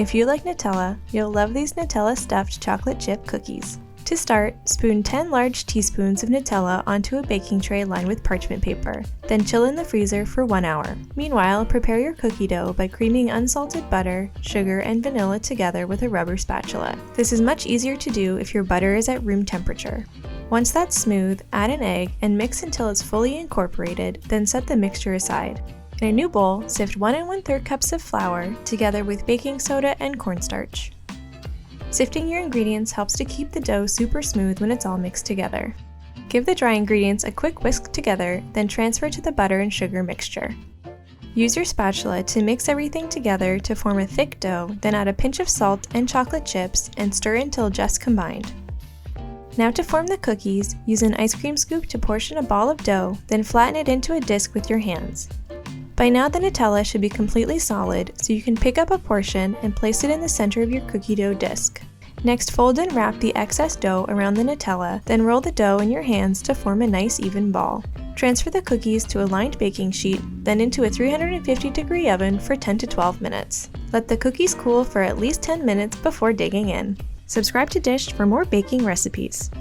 If you like Nutella, you'll love these Nutella stuffed chocolate chip cookies. To start, spoon 10 large teaspoons of Nutella onto a baking tray lined with parchment paper, then chill in the freezer for 1 hour. Meanwhile, prepare your cookie dough by creaming unsalted butter, sugar, and vanilla together with a rubber spatula. This is much easier to do if your butter is at room temperature. Once that's smooth, add an egg and mix until it's fully incorporated, then set the mixture aside. In a new bowl, sift 1 1/3 cups of flour together with baking soda and cornstarch. Sifting your ingredients helps to keep the dough super smooth when it's all mixed together. Give the dry ingredients a quick whisk together, then transfer to the butter and sugar mixture. Use your spatula to mix everything together to form a thick dough, then add a pinch of salt and chocolate chips and stir until just combined. Now to form the cookies, use an ice cream scoop to portion a ball of dough, then flatten it into a disc with your hands. By now the Nutella should be completely solid, so you can pick up a portion and place it in the center of your cookie dough disc. Next, fold and wrap the excess dough around the Nutella, then roll the dough in your hands to form a nice even ball. Transfer the cookies to a lined baking sheet, then into a 350-degree oven for 10 to 12 minutes. Let the cookies cool for at least 10 minutes before digging in. Subscribe to Dish for more baking recipes.